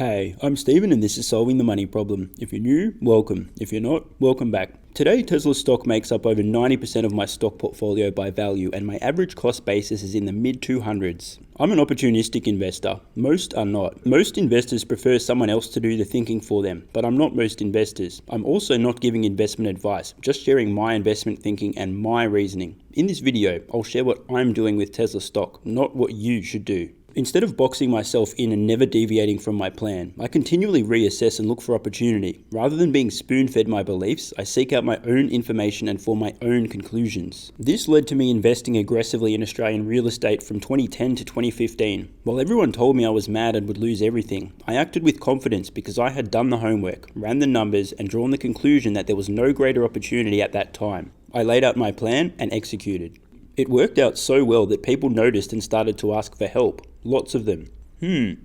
Hey, I'm Steven and this is Solving the Money Problem. If you're new, welcome. If you're not, welcome back. Today, Tesla stock makes up over 90% of my stock portfolio by value and my average cost basis is in the mid 200s. I'm an opportunistic investor. Most are not. Most investors prefer someone else to do the thinking for them, but I'm not most investors. I'm also not giving investment advice, just sharing my investment thinking and my reasoning. In this video, I'll share what I'm doing with Tesla stock, not what you should do. Instead of boxing myself in and never deviating from my plan, I continually reassess and look for opportunity. Rather than being spoon-fed my beliefs, I seek out my own information and form my own conclusions. This led to me investing aggressively in Australian real estate from 2010 to 2015. While everyone told me I was mad and would lose everything, I acted with confidence because I had done the homework, ran the numbers, and drawn the conclusion that there was no greater opportunity at that time. I laid out my plan and executed. It worked out so well that people noticed and started to ask for help. Lots of them.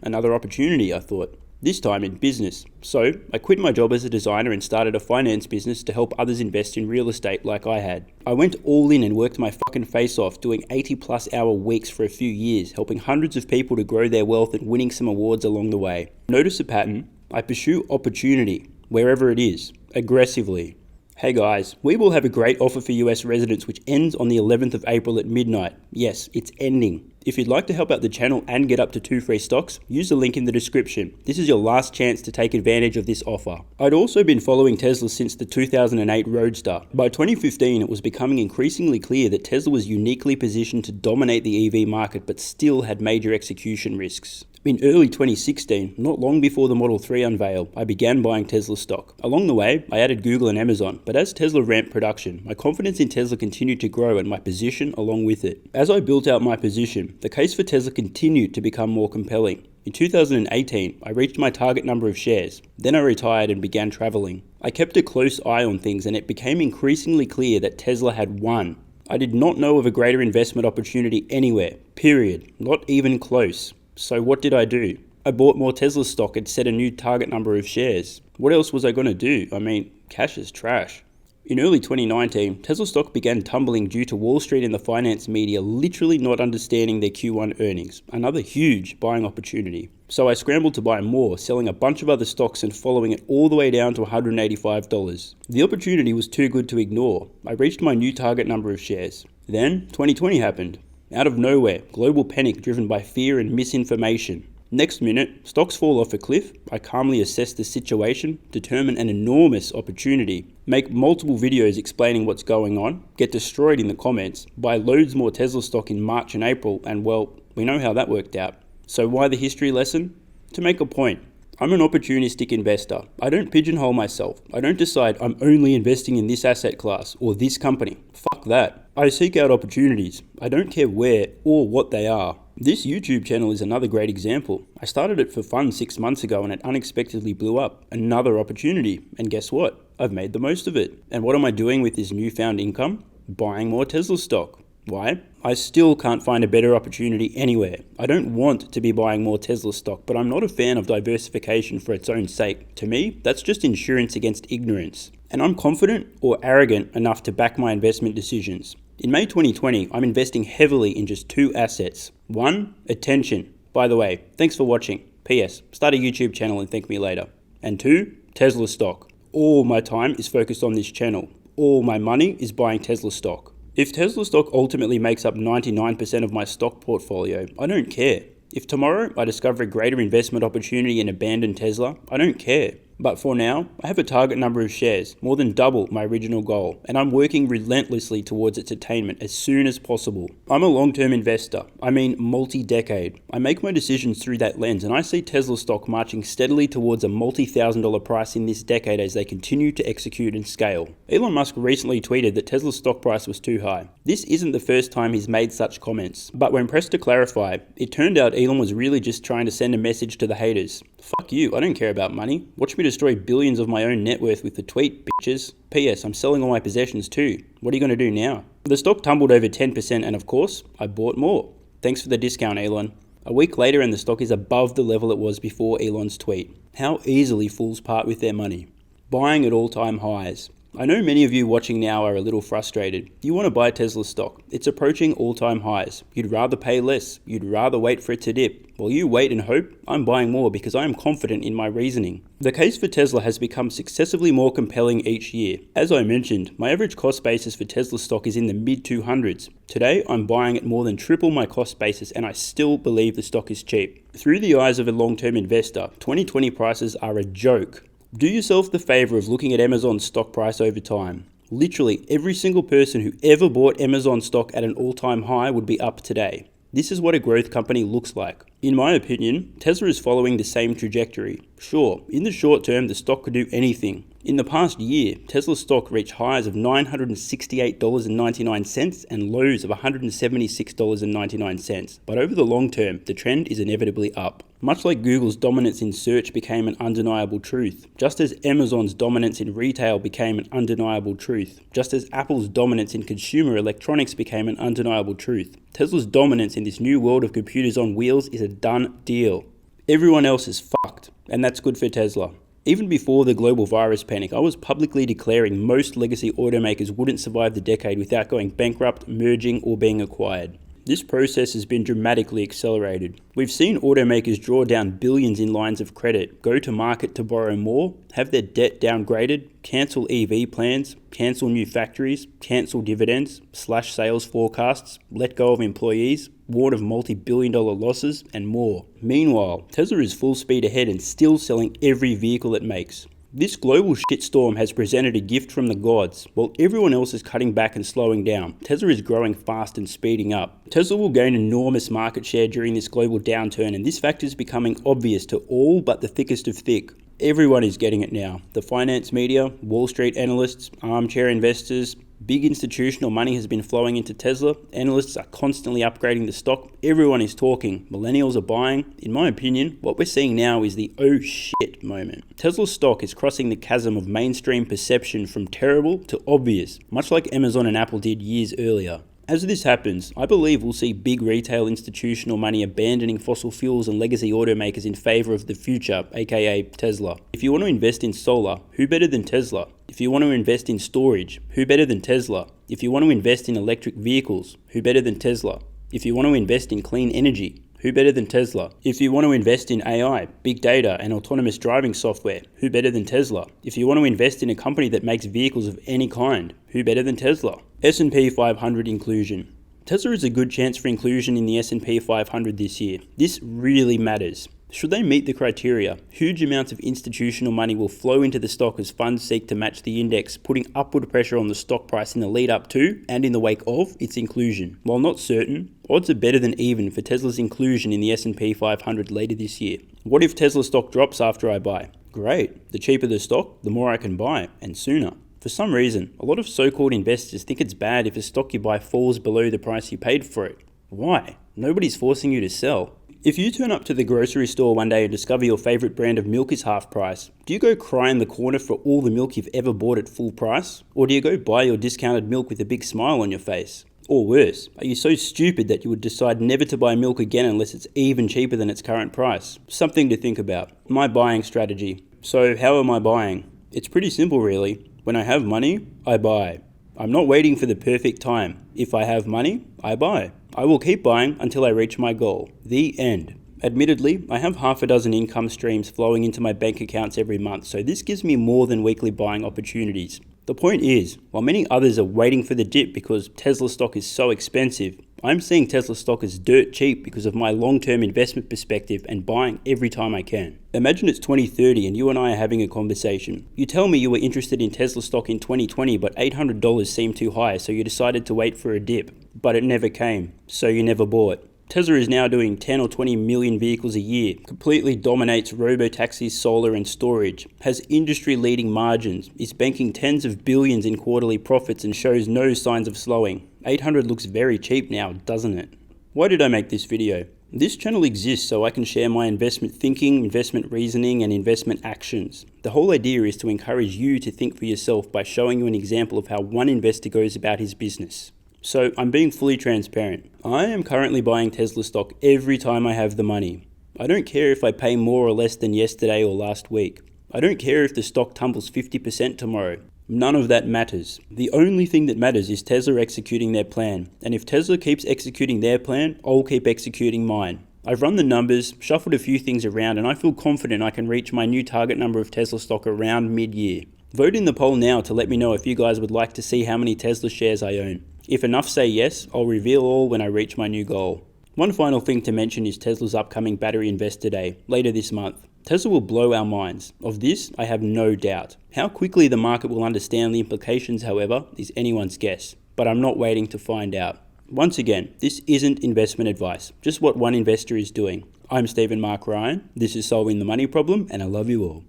Another opportunity, I thought. This time in business. So, I quit my job as a designer and started a finance business to help others invest in real estate like I had. I went all in and worked my fucking face off, doing 80+ hour weeks for a few years, helping hundreds of people to grow their wealth and winning some awards along the way. Notice a pattern? I pursue opportunity, wherever it is, aggressively. Hey guys, WeBull have a great offer for US residents which ends on the 11th of April at midnight. Yes, it's ending. If you'd like to help out the channel and get up to 2 free stocks, use the link in the description. This is your last chance to take advantage of this offer. I'd also been following Tesla since the 2008 Roadster. By 2015, it was becoming increasingly clear that Tesla was uniquely positioned to dominate the EV market but still had major execution risks. In early 2016, not long before the Model 3 unveil, I began buying Tesla stock. Along the way, I added Google and Amazon, but as Tesla ramped production, my confidence in Tesla continued to grow and my position along with it. As I built out my position, the case for Tesla continued to become more compelling. In 2018, I reached my target number of shares. Then I retired and began traveling. I kept a close eye on things and it became increasingly clear that Tesla had won. I did not know of a greater investment opportunity anywhere, period, not even close. So what did I do? I bought more Tesla stock and set a new target number of shares. What else was I going to do? I mean, cash is trash. In early 2019, Tesla stock began tumbling due to Wall Street and the finance media literally not understanding their Q1 earnings. Another huge buying opportunity. So I scrambled to buy more, selling a bunch of other stocks and following it all the way down to $185. The opportunity was too good to ignore. I reached my new target number of shares. Then 2020 happened. Out of nowhere, global panic driven by fear and misinformation. Next minute, stocks fall off a cliff. I calmly assess the situation, determine an enormous opportunity, make multiple videos explaining what's going on, get destroyed in the comments, buy loads more Tesla stock in March and April, and well, we know how that worked out. So why the history lesson? To make a point. I'm an opportunistic investor. I don't pigeonhole myself. I don't decide I'm only investing in this asset class or this company. Fuck that. I seek out opportunities. I don't care where or what they are. This YouTube channel is another great example. I started it for fun 6 months ago and it unexpectedly blew up. Another opportunity. And guess what? I've made the most of it. And what am I doing with this newfound income? Buying more Tesla stock. Why? I still can't find a better opportunity anywhere. I don't want to be buying more Tesla stock, but I'm not a fan of diversification for its own sake. To me, that's just insurance against ignorance. And I'm confident or arrogant enough to back my investment decisions. In May 2020, I'm investing heavily in just 2 assets. 1, attention. By the way, thanks for watching. P.S. Start a YouTube channel and thank me later. And 2, Tesla stock. All my time is focused on this channel. All my money is buying Tesla stock. If Tesla stock ultimately makes up 99% of my stock portfolio, I don't care. If tomorrow I discover a greater investment opportunity and abandon Tesla, I don't care. But for now, I have a target number of shares, more than double my original goal, and I'm working relentlessly towards its attainment as soon as possible. I'm a long-term investor, I mean multi-decade. I make my decisions through that lens, and I see Tesla stock marching steadily towards a multi-$1,000 price in this decade as they continue to execute and scale. Elon Musk recently tweeted that Tesla's stock price was too high. This isn't the first time he's made such comments, but when pressed to clarify, it turned out Elon was really just trying to send a message to the haters. Fuck you, I don't care about money. Watch me destroy billions of my own net worth with the tweet, bitches. P.S. I'm selling all my possessions too. What are you going to do now? The stock tumbled over 10% and of course, I bought more. Thanks for the discount, Elon. A week later and the stock is above the level it was before Elon's tweet. How easily fools part with their money. Buying at all-time highs. I know many of you watching now are a little frustrated. You want to buy Tesla stock. It's approaching all-time highs. You'd rather pay less. You'd rather wait for it to dip. While you wait and hope, I'm buying more because I am confident in my reasoning. The case for Tesla has become successively more compelling each year. As I mentioned, my average cost basis for Tesla stock is in the mid-200s. Today, I'm buying at more than triple my cost basis and I still believe the stock is cheap. Through the eyes of a long-term investor, 2020 prices are a joke. Do yourself the favor of looking at Amazon's stock price over time. Literally every single person who ever bought Amazon stock at an all-time high would be up today. This is what a growth company looks like. In my opinion, Tesla is following the same trajectory. Sure, in the short term, the stock could do anything. In the past year, Tesla stock reached highs of $968.99 and lows of $176.99. But over the long term, the trend is inevitably up. Much like Google's dominance in search became an undeniable truth, just as Amazon's dominance in retail became an undeniable truth, just as Apple's dominance in consumer electronics became an undeniable truth, Tesla's dominance in this new world of computers on wheels is a done deal. Everyone else is fucked, and that's good for Tesla. Even before the global virus panic, I was publicly declaring most legacy automakers wouldn't survive the decade without going bankrupt, merging, or being acquired. This process has been dramatically accelerated. We've seen automakers draw down billions in lines of credit, go to market to borrow more, have their debt downgraded, cancel EV plans, cancel new factories, cancel dividends, slash sales forecasts, let go of employees, warn of multi-billion-dollar losses, and more. Meanwhile, Tesla is full speed ahead and still selling every vehicle it makes. This global shitstorm has presented a gift from the gods. While everyone else is cutting back and slowing down, Tesla is growing fast and speeding up. Tesla will gain enormous market share during this global downturn, and this fact is becoming obvious to all but the thickest of thick. Everyone is getting it now. The finance media, Wall Street analysts, armchair investors, big institutional money has been flowing into Tesla. Analysts are constantly upgrading the stock. Everyone is talking. Millennials are buying. In my opinion, what we're seeing now is the oh shit moment. Tesla's stock is crossing the chasm of mainstream perception from terrible to obvious, much like Amazon and Apple did years earlier. As this happens, I believe we'll see big retail institutional money abandoning fossil fuels and legacy automakers in favor of the future, aka Tesla. If you want to invest in solar, who better than Tesla? If you want to invest in storage, who better than Tesla? If you want to invest in electric vehicles, who better than Tesla? If you want to invest in clean energy, who better than Tesla? If you want to invest in AI, big data, and autonomous driving software, who better than Tesla? If you want to invest in a company that makes vehicles of any kind, who better than Tesla? S&P 500 inclusion. Tesla is a good chance for inclusion in the S&P 500 this year. This really matters. Should they meet the criteria, huge amounts of institutional money will flow into the stock as funds seek to match the index, putting upward pressure on the stock price in the lead up to and in the wake of its inclusion. While not certain, odds are better than even for Tesla's inclusion in the S&P 500 later this year. What if Tesla stock drops after I buy? Great. The cheaper the stock, the more I can buy, and sooner. For some reason, a lot of so-called investors think it's bad if a stock you buy falls below the price you paid for it. Why? Nobody's forcing you to sell. If you turn up to the grocery store one day and discover your favorite brand of milk is half price, do you go cry in the corner for all the milk you've ever bought at full price? Or do you go buy your discounted milk with a big smile on your face? Or worse, are you so stupid that you would decide never to buy milk again unless it's even cheaper than its current price? Something to think about. My buying strategy. So how am I buying? It's pretty simple really. When I have money, I buy. I'm not waiting for the perfect time. If I have money, I buy. I will keep buying until I reach my goal. The end. Admittedly, I have half a dozen income streams flowing into my bank accounts every month, so this gives me more than weekly buying opportunities. The point is, while many others are waiting for the dip because Tesla stock is so expensive, I'm seeing Tesla stock as dirt cheap because of my long-term investment perspective and buying every time I can. Imagine it's 2030 and you and I are having a conversation. You tell me you were interested in Tesla stock in 2020, but $800 seemed too high, so you decided to wait for a dip. But it never came, so you never bought. Tesla is now doing 10 or 20 million vehicles a year, completely dominates robotaxis, solar and storage, has industry-leading margins, is banking tens of billions in quarterly profits and shows no signs of slowing. 800 looks very cheap now, doesn't it? Why did I make this video? This channel exists so I can share my investment thinking, investment reasoning and investment actions. The whole idea is to encourage you to think for yourself by showing you an example of how one investor goes about his business. So I'm being fully transparent. I am currently buying Tesla stock every time I have the money. I don't care if I pay more or less than yesterday or last week. I don't care if the stock tumbles 50% tomorrow. None of that matters. The only thing that matters is Tesla executing their plan. And if Tesla keeps executing their plan, I'll keep executing mine. I've run the numbers, shuffled a few things around, and I feel confident I can reach my new target number of Tesla stock around mid-year. Vote in the poll now to let me know if you guys would like to see how many Tesla shares I own. If enough say yes, I'll reveal all when I reach my new goal. One final thing to mention is Tesla's upcoming Battery Investor Day, later this month. Tesla will blow our minds. Of this, I have no doubt. How quickly the market will understand the implications, however, is anyone's guess. But I'm not waiting to find out. Once again, this isn't investment advice, just what one investor is doing. I'm Stephen Mark Ryan, this is Solving the Money Problem, and I love you all.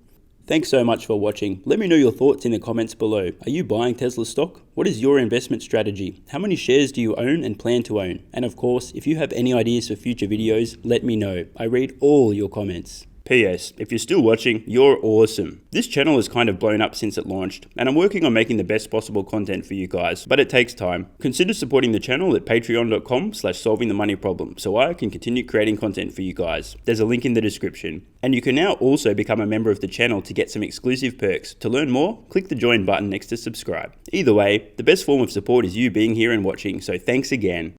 Thanks so much for watching. Let me know your thoughts in the comments below. Are you buying Tesla stock? What is your investment strategy? How many shares do you own and plan to own? And of course, if you have any ideas for future videos, let me know. I read all your comments. P.S. If you're still watching, you're awesome. This channel has kind of blown up since it launched, and I'm working on making the best possible content for you guys, but it takes time. Consider supporting the channel at patreon.com/solvingthemoneyproblem so I can continue creating content for you guys. There's a link in the description. And you can now also become a member of the channel to get some exclusive perks. To learn more, click the join button next to subscribe. Either way, the best form of support is you being here and watching, so thanks again.